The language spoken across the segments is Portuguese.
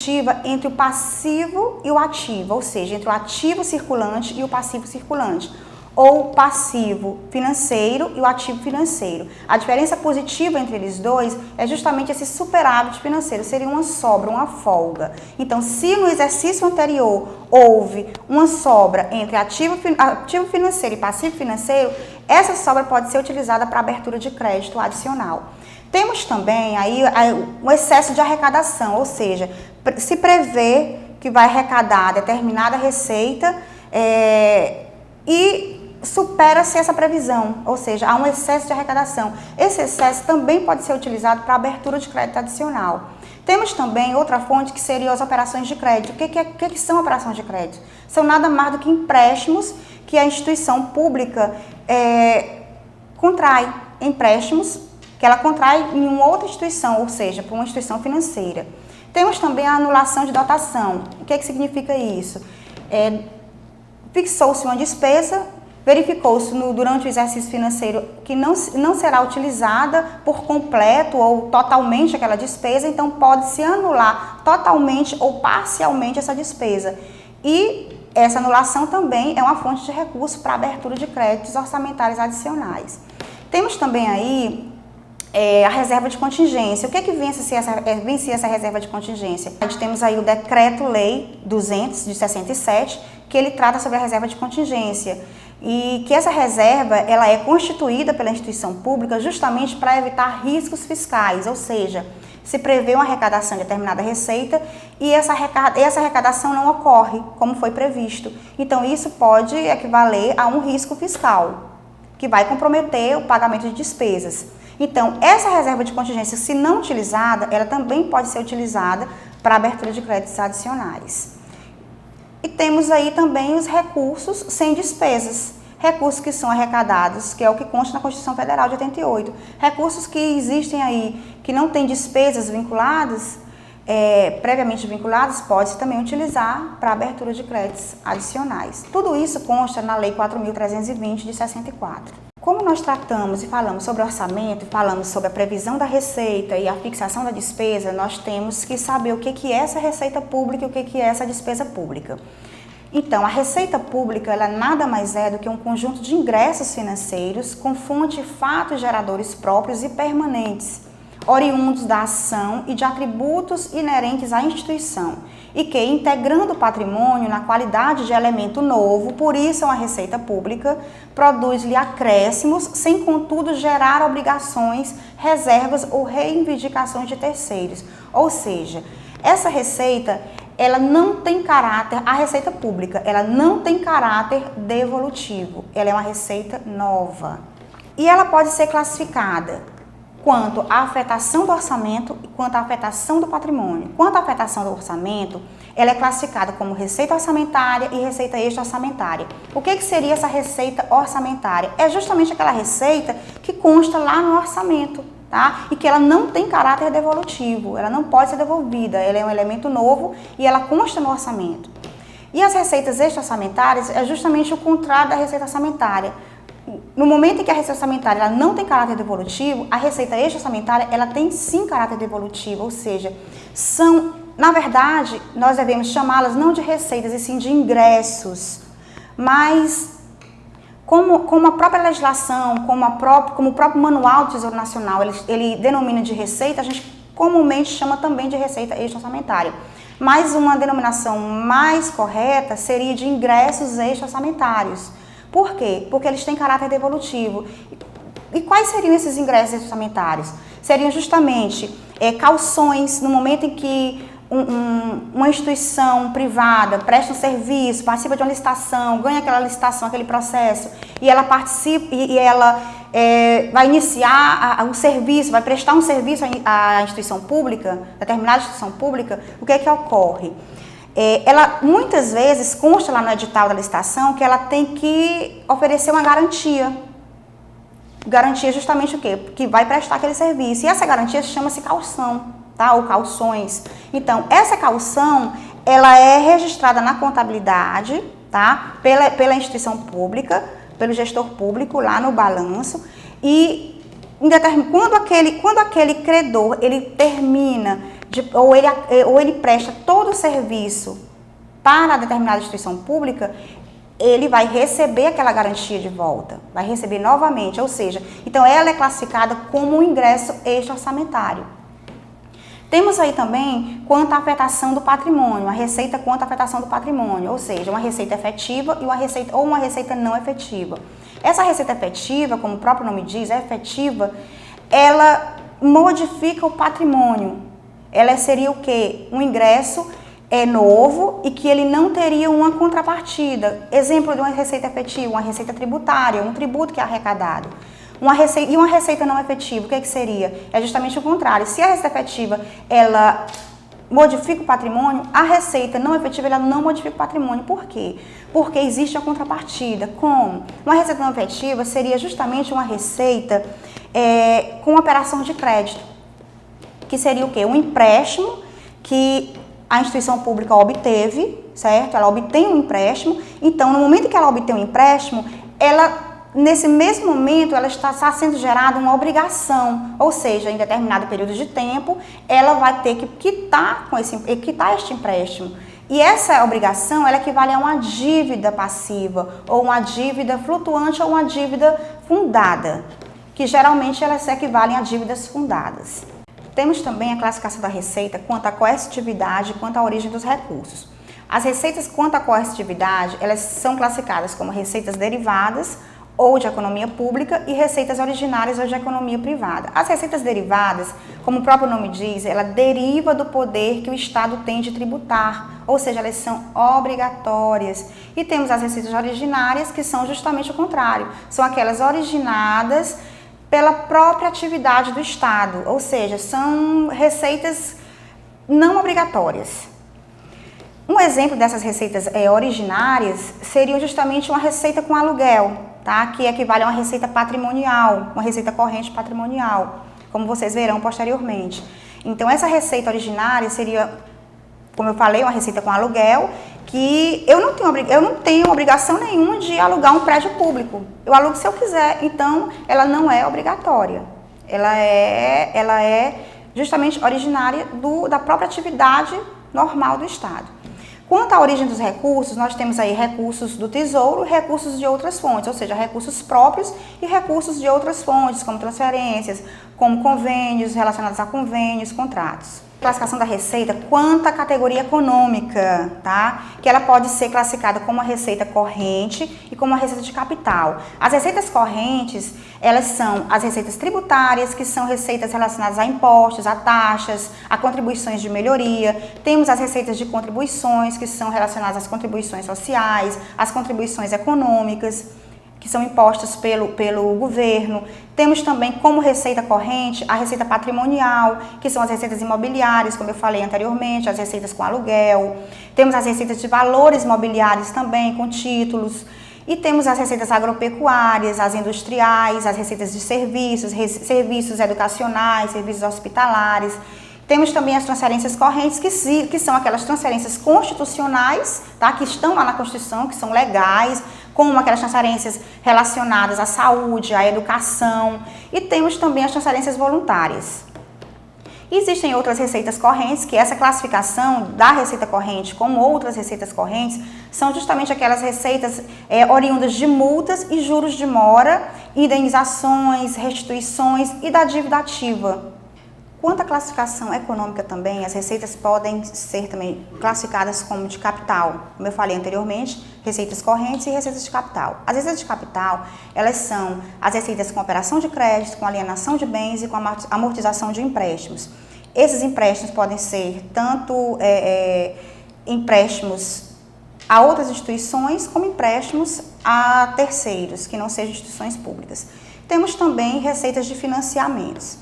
positiva entre o passivo e o ativo, ou seja, entre o ativo circulante e o passivo circulante, ou passivo financeiro e o ativo financeiro. A diferença positiva entre eles dois é justamente esse superávit financeiro, seria uma sobra, uma folga. Então, se no exercício anterior houve uma sobra entre ativo financeiro e passivo financeiro, essa sobra pode ser utilizada para abertura de crédito adicional. Temos também aí um excesso de arrecadação, ou seja, se prevê que vai arrecadar determinada receita e supera-se essa previsão, ou seja, há um excesso de arrecadação. Esse excesso também pode ser utilizado para abertura de crédito adicional. Temos também outra fonte que seriam as operações de crédito. O que são operações de crédito? São nada mais do que empréstimos que a instituição pública contrai, empréstimos que ela contrai em uma outra instituição, ou seja, para uma instituição financeira. Temos também a anulação de dotação. O que significa isso? Fixou-se uma despesa, verificou-se durante o exercício financeiro que não será utilizada por completo ou totalmente aquela despesa, então pode-se anular totalmente ou parcialmente essa despesa. E essa anulação também é uma fonte de recurso para abertura de créditos orçamentários adicionais. Temos também aí a reserva de contingência. O que vence essa reserva de contingência? A gente temos aí o Decreto-Lei 200 de 67, que ele trata sobre a reserva de contingência. E que essa reserva ela é constituída pela instituição pública justamente para evitar riscos fiscais, ou seja, se prevê uma arrecadação de determinada receita e essa arrecadação não ocorre como foi previsto. Então, isso pode equivaler a um risco fiscal, que vai comprometer o pagamento de despesas. Então, essa reserva de contingência, se não utilizada, ela também pode ser utilizada para abertura de créditos adicionais. E temos aí também os recursos sem despesas, recursos que são arrecadados, que é o que consta na Constituição Federal de 88. Recursos que existem aí, que não têm despesas vinculadas, previamente vinculadas, pode-se também utilizar para abertura de créditos adicionais. Tudo isso consta na Lei 4.320 de 64. Como nós tratamos e falamos sobre orçamento, falamos sobre a previsão da receita e a fixação da despesa, nós temos que saber o que é essa receita pública e o que é essa despesa pública. Então, a receita pública, ela nada mais é do que um conjunto de ingressos financeiros com fonte e fatos geradores próprios e permanentes, oriundos da ação e de atributos inerentes à instituição, e que, integrando o patrimônio na qualidade de elemento novo, por isso é uma receita pública, produz-lhe acréscimos, sem contudo gerar obrigações, reservas ou reivindicações de terceiros. Ou seja, essa receita, ela não tem caráter, a receita pública, ela não tem caráter devolutivo, ela é uma receita nova. E ela pode ser classificada quanto à afetação do orçamento e quanto à afetação do patrimônio. Quanto à afetação do orçamento, ela é classificada como receita orçamentária e receita extra-orçamentária. O que seria essa receita orçamentária? É justamente aquela receita que consta lá no orçamento, tá? E que ela não tem caráter devolutivo, ela não pode ser devolvida, ela é um elemento novo e ela consta no orçamento. E as receitas extra-orçamentárias é justamente o contrário da receita orçamentária. No momento em que a receita orçamentária ela não tem caráter devolutivo, a receita extra-orçamentária ela tem sim caráter devolutivo, ou seja, na verdade, nós devemos chamá-las não de receitas, e sim de ingressos, mas como a própria legislação, como o próprio Manual do Tesouro Nacional, ele denomina de receita, a gente comumente chama também de receita extra-orçamentária. Mas uma denominação mais correta seria de ingressos extra-orçamentários. Por quê? Porque eles têm caráter devolutivo. E quais seriam esses ingressos orçamentários? Seriam justamente cauções no momento em que uma instituição privada presta um serviço, participa de uma licitação, ganha aquela licitação, aquele processo, e ela participa e ela vai iniciar um serviço, vai prestar um serviço à instituição pública, determinada instituição pública. O que é que ocorre? Ela muitas vezes consta lá no edital da licitação que ela tem que oferecer uma garantia. Garantia justamente o quê? Que vai prestar aquele serviço. E essa garantia chama-se caução, tá? Ou cauções. Então, essa caução, ela é registrada na contabilidade, tá? Pela instituição pública, pelo gestor público lá no balanço. E quando aquele credor, ele termina ou ele presta todo o serviço para determinada instituição pública, ele vai receber aquela garantia de volta, vai receber novamente, ou seja, então ela é classificada como um ingresso extra-orçamentário. Temos aí também quanto à afetação do patrimônio, a receita quanto à afetação do patrimônio, ou seja, uma receita efetiva e uma receita não efetiva. Essa receita efetiva, como o próprio nome diz, é efetiva, ela modifica o patrimônio. Ela seria o quê? Um ingresso novo e que ele não teria uma contrapartida. Exemplo de uma receita efetiva, uma receita tributária, um tributo que é arrecadado. Uma receita não efetiva, o que seria? É justamente o contrário. Se a receita efetiva, ela modifica o patrimônio, a receita não efetiva, ela não modifica o patrimônio. Por quê? Porque existe a contrapartida. Como? Uma receita não efetiva seria justamente uma receita com operação de crédito, que seria o quê? Um empréstimo que a instituição pública obteve, certo? Ela obtém um empréstimo, então no momento que ela obtém um empréstimo, nesse mesmo momento, ela está sendo gerada uma obrigação, ou seja, em determinado período de tempo, ela vai ter que quitar este empréstimo. E essa obrigação, ela equivale a uma dívida passiva, ou uma dívida flutuante, ou uma dívida fundada, que geralmente elas equivalem a dívidas fundadas. Temos também a classificação da receita quanto à coercitividade e quanto à origem dos recursos. As receitas quanto à coercitividade, elas são classificadas como receitas derivadas, ou de economia pública, e receitas originárias ou de economia privada. As receitas derivadas, como o próprio nome diz, ela deriva do poder que o Estado tem de tributar, ou seja, elas são obrigatórias. E temos as receitas originárias, que são justamente o contrário, são aquelas originadas pela própria atividade do Estado, ou seja, são receitas não obrigatórias. Um exemplo dessas receitas originárias seria justamente uma receita com aluguel, tá? Que equivale a uma receita patrimonial, uma receita corrente patrimonial, como vocês verão posteriormente. Então, essa receita originária seria, como eu falei, uma receita com aluguel, que eu não tenho obrigação nenhuma de alugar um prédio público. Eu alugo se eu quiser, então ela não é obrigatória. Ela é justamente originária da própria atividade normal do Estado. Quanto à origem dos recursos, nós temos aí recursos do Tesouro e recursos de outras fontes, ou seja, recursos próprios e recursos de outras fontes, como transferências, como convênios, relacionados a convênios, contratos. Classificação da receita quanto à categoria econômica, tá? Que ela pode ser classificada como uma receita corrente e como uma receita de capital. As receitas correntes, elas são as receitas tributárias, que são receitas relacionadas a impostos, a taxas, a contribuições de melhoria. Temos as receitas de contribuições, que são relacionadas às contribuições sociais, às contribuições econômicas, que são impostas pelo governo. Temos também como receita corrente a receita patrimonial, que são as receitas imobiliárias, como eu falei anteriormente, as receitas com aluguel. Temos as receitas de valores mobiliários também, com títulos. E temos as receitas agropecuárias, as industriais, as receitas de serviços, serviços educacionais, serviços hospitalares. Temos também as transferências correntes, que são aquelas transferências constitucionais, tá? Que estão lá na Constituição, que são legais, como aquelas transferências relacionadas à saúde, à educação. E temos também as transferências voluntárias. Existem outras receitas correntes, que essa classificação da receita corrente como outras receitas correntes são justamente aquelas receitas oriundas de multas e juros de mora, indenizações, restituições e da dívida ativa. Quanto à classificação econômica também, as receitas podem ser também classificadas como de capital. Como eu falei anteriormente, receitas correntes e receitas de capital. As receitas de capital, elas são as receitas com operação de crédito, com alienação de bens e com amortização de empréstimos. Esses empréstimos podem ser tanto empréstimos a outras instituições, como empréstimos a terceiros, que não sejam instituições públicas. Temos também receitas de financiamentos.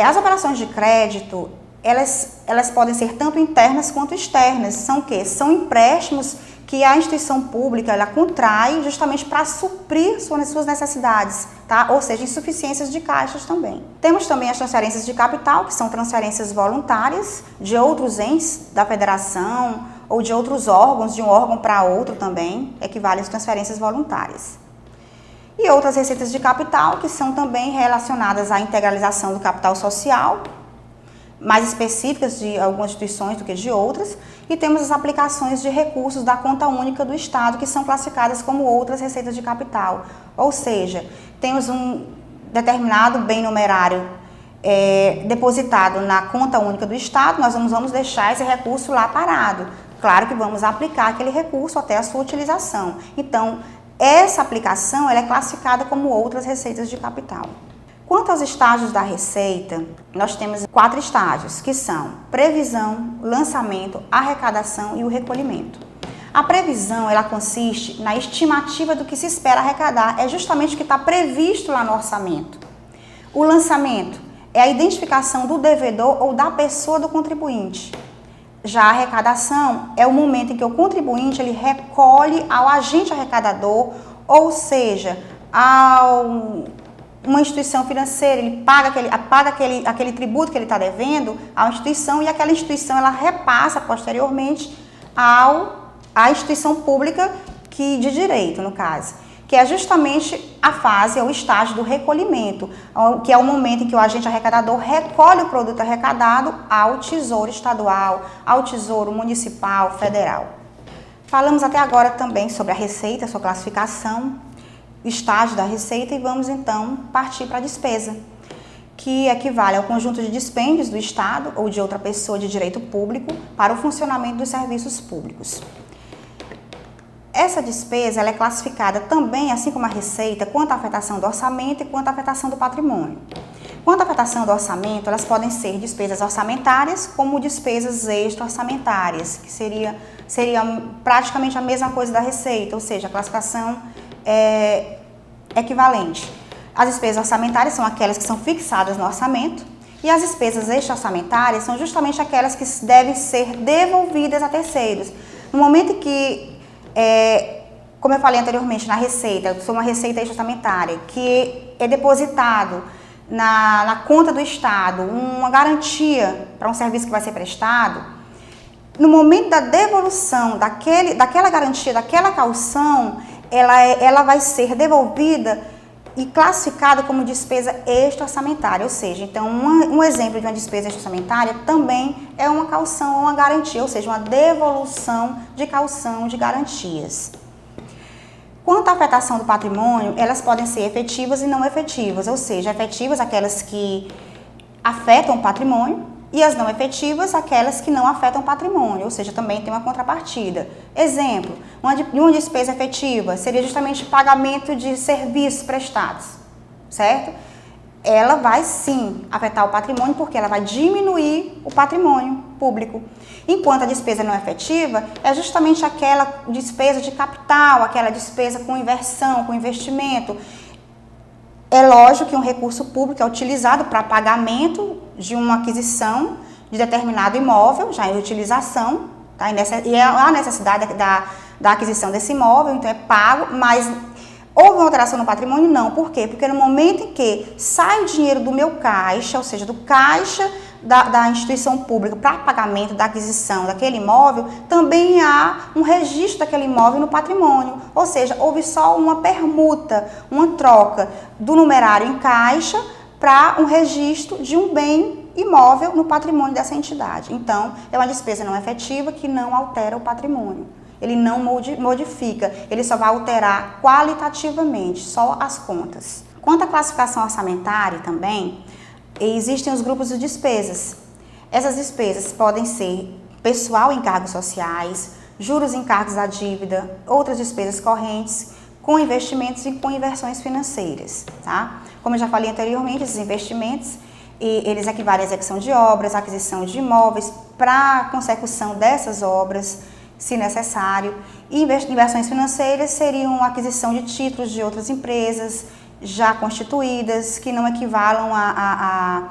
As operações de crédito, elas podem ser tanto internas quanto externas. São o quê? São empréstimos que a instituição pública ela contrai justamente para suprir suas necessidades, tá? Ou seja, insuficiências de caixas também. Temos também as transferências de capital, que são transferências voluntárias de outros entes da federação ou de outros órgãos, de um órgão para outro também, equivalem às transferências voluntárias. E outras receitas de capital, que são também relacionadas à integralização do capital social, mais específicas de algumas instituições do que de outras, e temos as aplicações de recursos da conta única do Estado, que são classificadas como outras receitas de capital. Ou seja, temos um determinado bem numerário depositado na conta única do Estado, nós vamos deixar esse recurso lá parado. Claro que vamos aplicar aquele recurso até a sua utilização. Então, essa aplicação ela é classificada como outras receitas de capital. Quanto aos estágios da receita, nós temos 4 estágios, que são previsão, lançamento, arrecadação e o recolhimento. A previsão, ela consiste na estimativa do que se espera arrecadar, é justamente o que está previsto lá no orçamento. O lançamento é a identificação do devedor ou da pessoa do contribuinte. Já a arrecadação é o momento em que o contribuinte ele recolhe ao agente arrecadador, ou seja, uma instituição financeira, ele paga aquele tributo que ele está devendo à instituição, e aquela instituição ela repassa posteriormente à instituição pública de direito, no caso, que é justamente a fase, o estágio do recolhimento, que é o momento em que o agente arrecadador recolhe o produto arrecadado ao Tesouro Estadual, ao Tesouro Municipal, Federal. Falamos até agora também sobre a receita, sua classificação, estágio da receita, e vamos então partir para a despesa, que equivale ao conjunto de dispêndios do Estado ou de outra pessoa de direito público para o funcionamento dos serviços públicos. Essa despesa ela é classificada também, assim como a receita, quanto à afetação do orçamento e quanto à afetação do patrimônio. Quanto à afetação do orçamento, elas podem ser despesas orçamentárias como despesas extra-orçamentárias, que seria praticamente a mesma coisa da receita, ou seja, a classificação é equivalente. As despesas orçamentárias são aquelas que são fixadas no orçamento, e as despesas extra-orçamentárias são justamente aquelas que devem ser devolvidas a terceiros. No momento em que, como eu falei anteriormente, na receita, uma receita extra-orçamentária, que é depositado na conta do Estado uma garantia para um serviço que vai ser prestado, no momento da devolução daquela garantia, daquela caução, ela vai ser devolvida e classificada como despesa extra-orçamentária. Ou seja, então um exemplo de uma despesa extra-orçamentária também é uma caução ou uma garantia, ou seja, uma devolução de caução de garantias. Quanto à afetação do patrimônio, elas podem ser efetivas e não efetivas, ou seja, efetivas aquelas que afetam o patrimônio, e as não efetivas, aquelas que não afetam o patrimônio, ou seja, também tem uma contrapartida. Exemplo, uma despesa efetiva seria justamente pagamento de serviços prestados, certo? Ela vai sim afetar o patrimônio, porque ela vai diminuir o patrimônio público. Enquanto a despesa não efetiva é justamente aquela despesa de capital, aquela despesa com inversão, com investimento. É lógico que um recurso público é utilizado para pagamento de uma aquisição de determinado imóvel, já em utilização, tá? E a necessidade da aquisição desse imóvel, então é pago, mas houve uma alteração no patrimônio? Não. Por quê? Porque no momento em que sai o dinheiro do meu caixa, ou seja, do caixa da instituição pública para pagamento da aquisição daquele imóvel, também há um registro daquele imóvel no patrimônio. Ou seja, houve só uma permuta, uma troca do numerário em caixa para um registro de um bem imóvel no patrimônio dessa entidade. Então, é uma despesa não efetiva que não altera o patrimônio. Ele não modifica, ele só vai alterar qualitativamente, só as contas. Quanto à classificação orçamentária também, existem os grupos de despesas. Essas despesas podem ser pessoal em encargos sociais, juros em encargos da dívida, outras despesas correntes, com investimentos e com inversões financeiras, tá? Como eu já falei anteriormente, esses investimentos, eles equivalem à execução de obras, aquisição de imóveis para a consecução dessas obras, se necessário. E inversões financeiras seriam a aquisição de títulos de outras empresas já constituídas, que não equivalam a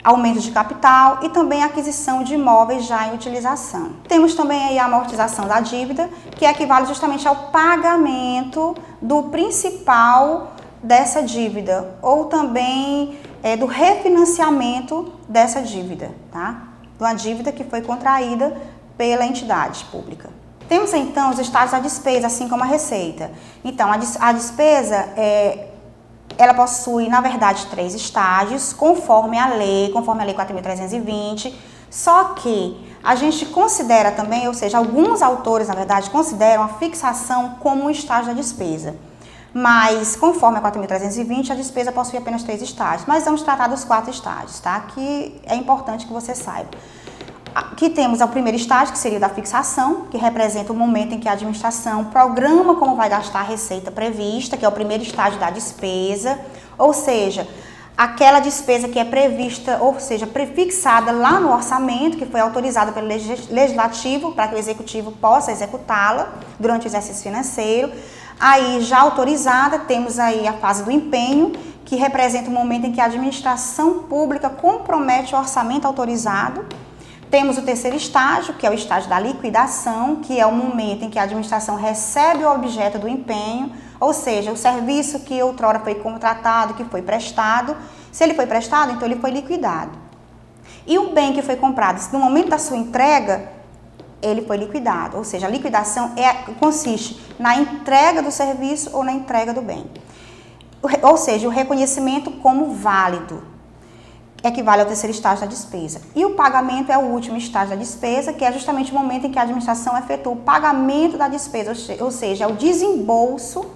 aumento de capital, e também a aquisição de imóveis já em utilização. Temos também aí a amortização da dívida, que equivale justamente ao pagamento do principal dessa dívida, ou também do refinanciamento dessa dívida, tá? De uma dívida que foi contraída pela entidade pública. Temos então os estágios da despesa, assim como a receita. Então, a despesa ela possui, na verdade, 3 estágios, conforme a lei 4.320, só que a gente considera também, ou seja, alguns autores, na verdade, consideram a fixação como um estágio da despesa. Mas, conforme a 4.320, a despesa possui apenas 3 estágios. Mas vamos tratar dos 4 estágios, tá? Que é importante que você saiba. Aqui temos o primeiro estágio, que seria o da fixação, que representa o momento em que a administração programa como vai gastar a receita prevista, que é o primeiro estágio da despesa, ou seja, aquela despesa que é prevista, ou seja, prefixada lá no orçamento, que foi autorizada pelo legislativo para que o executivo possa executá-la durante o exercício financeiro. Aí, já autorizada, temos aí a fase do empenho, que representa o momento em que a administração pública compromete o orçamento autorizado. Temos o terceiro estágio, que é o estágio da liquidação, que é o momento em que a administração recebe o objeto do empenho, ou seja, o serviço que outrora foi contratado, que foi prestado. Se ele foi prestado, então ele foi liquidado. E o bem que foi comprado, no momento da sua entrega, ele foi liquidado. Ou seja, a liquidação consiste na entrega do serviço ou na entrega do bem. Ou seja, o reconhecimento como válido equivale ao terceiro estágio da despesa. E o pagamento é o último estágio da despesa, que é justamente o momento em que a administração efetua o pagamento da despesa, ou seja, é o desembolso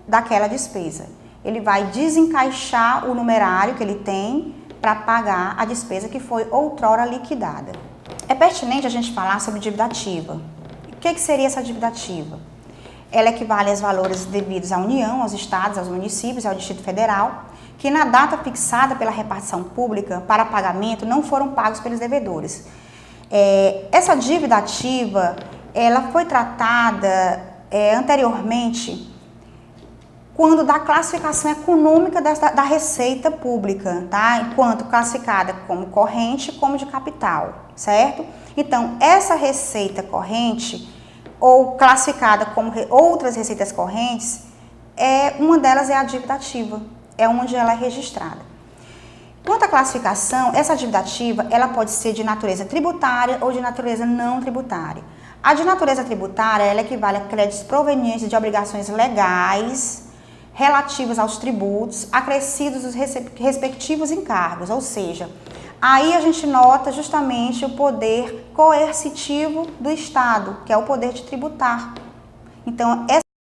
daquela despesa. Ele vai desencaixar o numerário que ele tem para pagar a despesa que foi outrora liquidada. É pertinente a gente falar sobre dívida ativa. O que seria essa dívida ativa? Ela equivale aos valores devidos à União, aos estados, aos municípios e ao Distrito Federal, que na data fixada pela repartição pública para pagamento não foram pagos pelos devedores. Essa dívida ativa, ela foi tratada anteriormente quando da classificação econômica da receita pública, tá? Enquanto classificada como corrente, como de capital, certo? Então, essa receita corrente, ou classificada como outras receitas correntes, uma delas é a dívida ativa, é onde ela é registrada. Quanto à classificação, essa dívida ativa, ela pode ser de natureza tributária ou de natureza não tributária. A de natureza tributária, ela equivale a créditos provenientes de obrigações legais relativos aos tributos acrescidos dos respectivos encargos, ou seja, aí a gente nota justamente o poder coercitivo do Estado, que é o poder de tributar. Então,